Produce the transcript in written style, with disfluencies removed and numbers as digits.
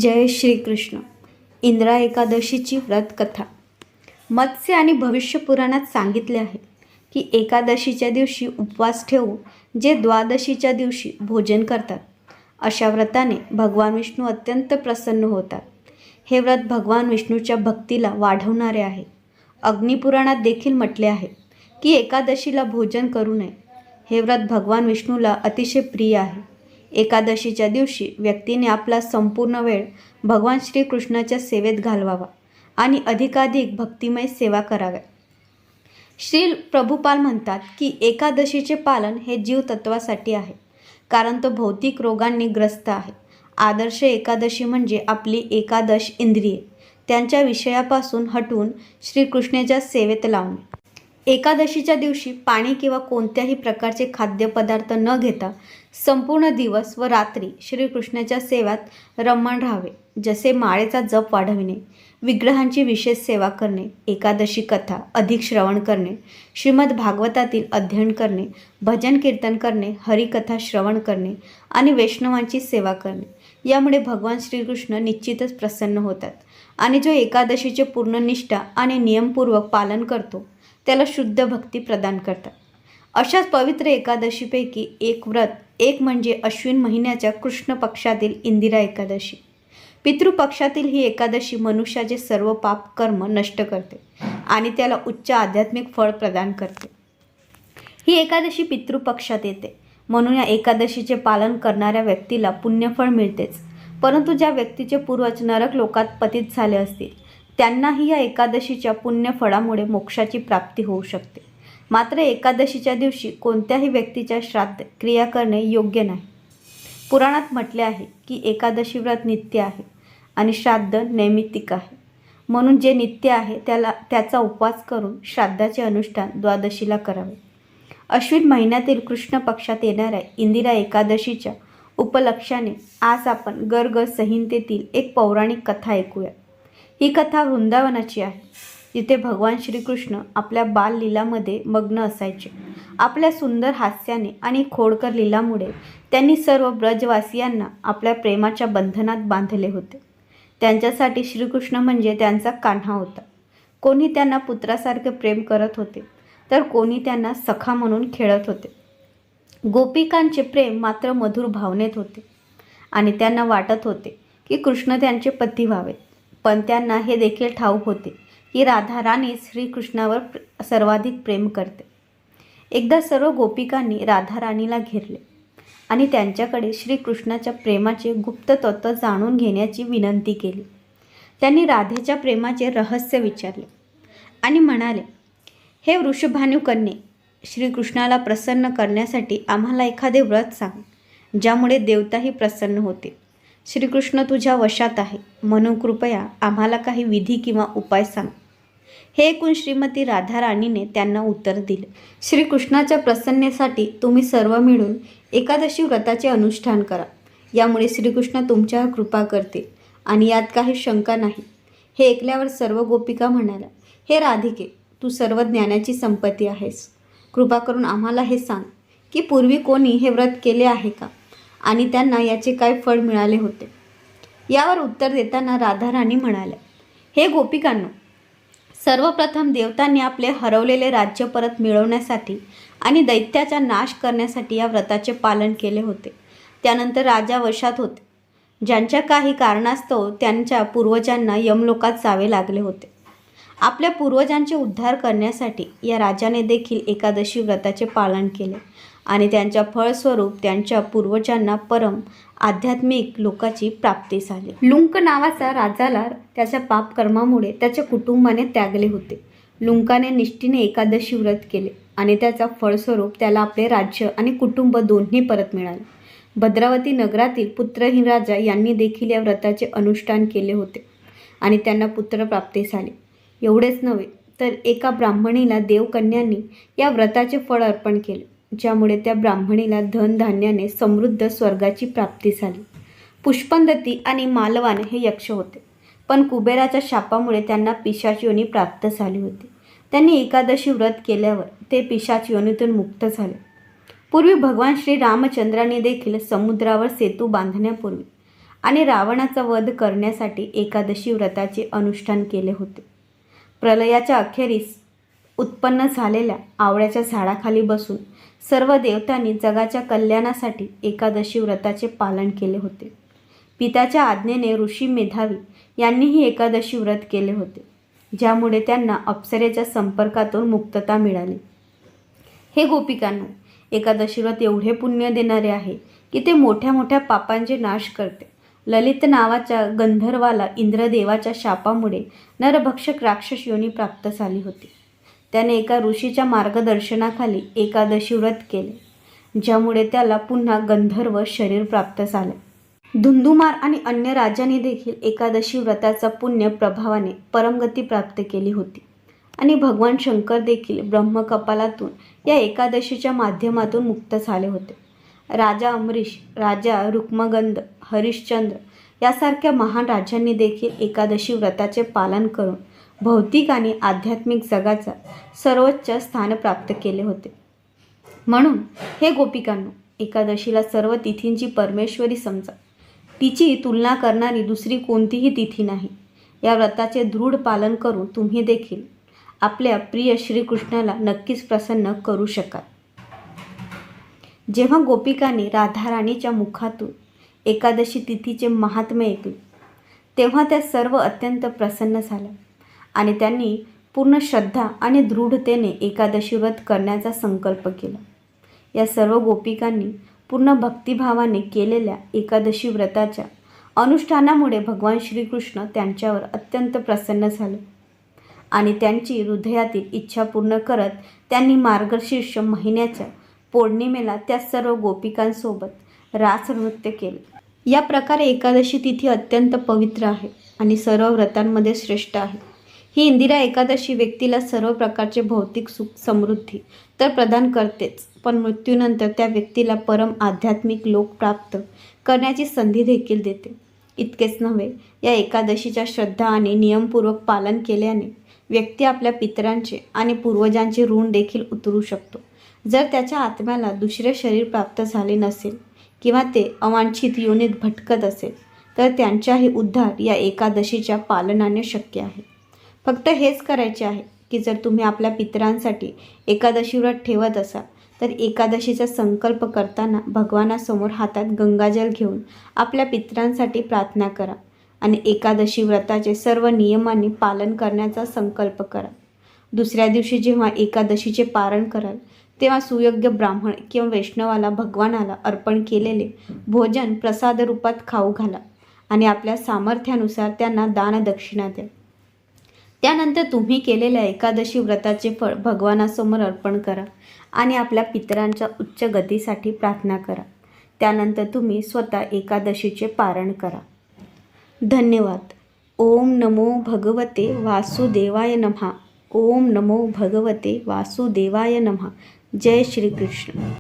जय श्रीकृष्ण. इंद्रा एकादशीची व्रतकथा. मत्स्य आणि भविष्य पुराणात सांगितले आहे की एकादशीच्या दिवशी उपवास ठेवून जे द्वादशीच्या दिवशी भोजन करतात अशा व्रताने भगवान विष्णू अत्यंत प्रसन्न होतात. हे व्रत भगवान विष्णूच्या भक्तीला वाढवणारे आहे. अग्निपुराणात देखील म्हटले आहे की एकादशीला भोजन करू नये. हे व्रत भगवान विष्णूला अतिशय प्रिय आहे. एकादशीच्या दिवशी व्यक्तीने आपला संपूर्ण वेळ भगवान श्रीकृष्णाच्या सेवेत घालवावा आणि अधिकाधिक भक्तिमय सेवा कराव्या. श्री प्रभुपाल म्हणतात की एकादशीचे पालन हे जीवतत्वासाठी आहे, कारण तो भौतिक रोगांनी ग्रस्त आहे. आदर्श एकादशी म्हणजे आपली एकादश इंद्रिये त्यांच्या विषयापासून हटवून श्रीकृष्णाच्या सेवेत लावणे. एकादशीच्या दिवशी पाणी किंवा कोणत्याही प्रकारचे खाद्यपदार्थ न घेता संपूर्ण दिवस व रात्री श्रीकृष्णाच्या सेवेत रममाण राहावे. जसे माळेचा जप वाढविणे, विग्रहांची विशेष सेवा करणे, एकादशी कथा अधिक श्रवण करणे, श्रीमद भागवतातील अध्ययन करणे, भजन कीर्तन करणे, हरिकथा श्रवण करणे आणि वैष्णवांची सेवा करणे. यामुळे भगवान श्रीकृष्ण निश्चितच प्रसन्न होतात आणि जो एकादशीचे पूर्ण निष्ठा आणि नियमपूर्वक पालन करतो त्याला शुद्ध भक्ती प्रदान करतात. अशाच पवित्र एकादशीपैकी एक व्रत म्हणजे अश्विन महिन्याच्या कृष्ण पक्षातील इंदिरा एकादशी. पितृपक्षातील ही एकादशी मनुष्याचे सर्व पाप कर्म नष्ट करते आणि त्याला उच्च आध्यात्मिक फळ प्रदान करते. ही एकादशी पितृपक्षात येते म्हणून या एकादशीचे पालन करणाऱ्या व्यक्तीला पुण्यफळ मिळतेच, परंतु ज्या व्यक्तीचे पूर्वज नरक लोकात पतित झाले असतील त्यांनाही या एकादशीच्या पुण्यफळामुळे मोक्षाची प्राप्ती होऊ शकते. मात्र एकादशीच्या दिवशी कोणत्याही व्यक्तीच्या श्राद्ध क्रिया करणे योग्य नाही. पुराणात म्हटले आहे की एकादशी व्रत नित्य आहे आणि श्राद्ध नैमित्तिक आहे, म्हणून जे नित्य आहे त्याचा उपवास करून श्राद्धाचे अनुष्ठान द्वादशीला करावे. अश्विन महिन्यातील कृष्ण पक्षात येणाऱ्या इंदिरा एकादशीच्या उपलक्षाने आज आपण गर्ग संहितेतील एक पौराणिक कथा ऐकूया. ही कथा वृंदावनाची आहे, जिथे भगवान श्रीकृष्ण आपल्या बाललीलामध्ये मग्न असायचे. आपल्या सुंदर हास्याने आणि खोडकर लीलामुळे त्यांनी सर्व ब्रजवासियांना आपल्या प्रेमाच्या बंधनात बांधले होते. त्यांच्यासाठी श्रीकृष्ण म्हणजे त्यांचा कान्हा होता. कोणी त्यांना पुत्रासारखे प्रेम करत होते तर कोणी त्यांना सखा म्हणून खेळत होते. गोपिकांचे प्रेम मात्र मधुर भावनेत होते आणि त्यांना वाटत होते की कृष्ण त्यांचे पती व्हावेत. पण त्यांना हे देखील ठाऊक होते की राधा राणी श्रीकृष्णावर सर्वाधिक प्रेम करते. एकदा सर्व गोपिकांनी राधा राणीला घेरले आणि त्यांच्याकडे श्रीकृष्णाच्या प्रेमाचे गुप्त तत्त्व जाणून घेण्याची विनंती केली. त्यांनी राधेच्या प्रेमाचे रहस्य विचारले आणि म्हणाले, हे वृषभानू कन्ये, श्रीकृष्णाला प्रसन्न करण्यासाठी आम्हाला एखादे व्रत सांग, ज्यामुळे देवताही प्रसन्न होते. श्रीकृष्ण तुझ्या वशात आहे, म्हणून कृपया आम्हाला काही विधी किंवा उपाय सांग. हे ऐकून श्रीमती राधा राणीने त्यांना उत्तर दिले, श्रीकृष्णाच्या प्रसन्नेसाठी तुम्ही सर्व मिळून एकादशी व्रताचे अनुष्ठान करा. यामुळे श्रीकृष्ण तुमच्यावर कृपा करतील आणि यात काही शंका नाही. हे ऐकल्यावर सर्व गोपिका म्हणाल्या, हे राधिके, तू सर्व ज्ञानाची संपत्ती आहेस. कृपा करून आम्हाला हे सांग की पूर्वी कोणी हे व्रत केले आहे का आणि त्यांना याचे काय फळ मिळाले होते. यावर उत्तर देताना राधा राणी म्हणाल्या, हे गोपिकांनो, सर्वप्रथम देवतांनी आपले हरवलेले राज्य परत मिळवण्यासाठी आणि दैत्याचा नाश करण्यासाठी या व्रताचे पालन केले होते. त्यानंतर राजा वशात होते, ज्यांच्या काही कारणास्तव त्यांच्या पूर्वजांना यमलोकात जावे लागले होते. आपल्या पूर्वजांचे उद्धार करण्यासाठी या राजाने देखील एकादशी व्रताचे पालन केले आणि त्यांच्या फळस्वरूप त्यांच्या पूर्वजांना परम आध्यात्मिक लोकाची प्राप्ती झाली. लुंक नावाचा राजाला त्याच्या पापकर्मामुळे त्याच्या कुटुंबाने त्यागले होते. लुंकाने निष्ठेने एकादशी व्रत केले आणि त्याचा फळस्वरूप त्याला आपले राज्य आणि कुटुंब दोन्ही परत मिळाले. भद्रावती नगरातील पुत्रहीन राजा यांनी देखील या व्रताचे अनुष्ठान केले होते आणि त्यांना पुत्रप्राप्ती झाली. एवढेच नव्हे तर एका ब्राह्मणीला देवकन्यांनी या व्रताचे फळ अर्पण केले, ज्यामुळे त्या ब्राह्मणीला धनधान्याने समृद्ध स्वर्गाची प्राप्ती झाली. पुष्पंदती आणि मालवान हे यक्ष होते, पण कुबेराच्या शापामुळे त्यांना पिशाच योनी प्राप्त झाली होती. त्यांनी एकादशी व्रत केल्यावर ते पिशाच योनीतून मुक्त झाले. पूर्वी भगवान श्री रामचंद्रांनी देखील समुद्रावर सेतू बांधण्यापूर्वी आणि रावणाचा वध करण्यासाठी एकादशी व्रताचे अनुष्ठान केले होते. प्रलयाच्या अखेरीस उत्पन्न झालेल्या आवळ्याच्या झाडाखाली बसून सर्व देवतांनी जगाच्या कल्याणासाठी एकादशी व्रताचे पालन केले होते. पित्याच्या आज्ञेने ऋषी मेधावी यांनीही एकादशी व्रत केले होते, ज्यामुळे त्यांना अप्सरेच्या संपर्कातून मुक्तता मिळाली. हे गोपिकांनो, एकादशी व्रत एवढे पुण्य देणारे आहे की ते मोठ्या मोठ्या पापांचे नाश करते. ललित नावाच्या गंधर्वाला इंद्रदेवाच्या शापामुळे नरभक्षक राक्षस योनी प्राप्त झाली होती. त्याने एका ऋषीच्या मार्गदर्शनाखाली एकादशी व्रत केले, ज्यामुळे त्याला पुन्हा गंधर्व शरीर प्राप्त झाले. धुंधुमार आणि अन्य राजांनी देखील एकादशी व्रताचा पुण्य प्रभावाने परमगती प्राप्त केली होती आणि भगवान शंकर देखील ब्रह्मकपालातून या एकादशीच्या माध्यमातून मुक्त झाले होते. राजा अमरीश, राजा रुक्मगंध, हरिश्चंद्र यासारख्या महान राजांनी देखील एकादशी व्रताचे पालन करून भौतिक आणि आध्यात्मिक जगाचा सर्वोच्च स्थान प्राप्त केले होते. म्हणून हे गोपिकांनो, एकादशीला सर्व तिथींची परमेश्वरी समजा. तिची तुलना करणारी दुसरी कोणतीही तिथी नाही. या व्रताचे दृढ पालन करून तुम्ही देखील आपल्या प्रिय श्रीकृष्णाला नक्कीच प्रसन्न करू शकाल. जेव्हा गोपिकांनी राधाराणीच्या मुखातून एकादशी तिथीचे महात्म्य ऐकले, तेव्हा त्या सर्व अत्यंत प्रसन्न झाल्या आणि त्यांनी पूर्ण श्रद्धा आणि दृढतेने एकादशी व्रत करण्याचा संकल्प केला. या सर्व गोपिकांनी पूर्ण भक्तिभावाने केलेल्या एकादशी व्रताच्या अनुष्ठानामुळे भगवान श्रीकृष्ण त्यांच्यावर अत्यंत प्रसन्न झाले आणि त्यांची हृदयातील इच्छा पूर्ण करत त्यांनी मार्गशीर्ष महिन्याच्या पौर्णिमेला त्या सर्व गोपिकांसोबत रासनृत्य केले. या प्रकारे एकादशी तिथी अत्यंत पवित्र आहे आणि सर्व व्रतांमध्ये श्रेष्ठ आहे. ही इंदिरा एकादशी व्यक्तीला सर्व प्रकारचे भौतिक सुख समृद्धी तर प्रदान करतेच, पण मृत्यूनंतर त्या व्यक्तीला परम आध्यात्मिक लोक प्राप्त करण्याची संधी देखील देते. इतकेच नव्हे, या एकादशीच्या श्रद्धा आणि नियमपूर्वक पालन केल्याने व्यक्ती आपल्या पितरांचे आणि पूर्वजांचे ऋण देखील उतरू शकतो. जर त्याच्या आत्म्याला दुसरे शरीर प्राप्त झाले नसेल किंवा ते अवांछित योनीत भटकत असेल, तर त्यांचाही उद्धार या एकादशीच्या पालनाने शक्य आहे. फक्त हेच करायचे आहे की जर तुम्ही आपल्या पितरांसाठी एकादशी व्रत ठेवत असाल, तर एकादशीचा संकल्प करताना भगवानासमोर हातात गंगाजल घेऊन आपल्या पितरांसाठी प्रार्थना करा आणि एकादशी व्रताचे सर्व नियमांनी पालन करण्याचा संकल्प करा. दुसऱ्या दिवशी जेव्हा एकादशीचे पारण कराल, तेव्हा सुयोग्य ब्राह्मण किंवा वैष्णवाला भगवानाला अर्पण केलेले भोजन प्रसाद रूपात खाऊ घाला आणि आपल्या सामर्थ्यानुसार त्यांना दानदक्षिणा द्या. त्यानंतर तुम्ही केलेल्या एकादशी व्रताचे फळ भगवानासमोर अर्पण करा आणि आपल्या पितरांच्या उच्च गतीसाठी प्रार्थना करा. त्यानंतर तुम्ही स्वतः एकादशीचे पारण करा. धन्यवाद. ओम नमो भगवते वासुदेवाय नमः. ओम नमो भगवते वासुदेवाय नमः. जय श्री कृष्ण.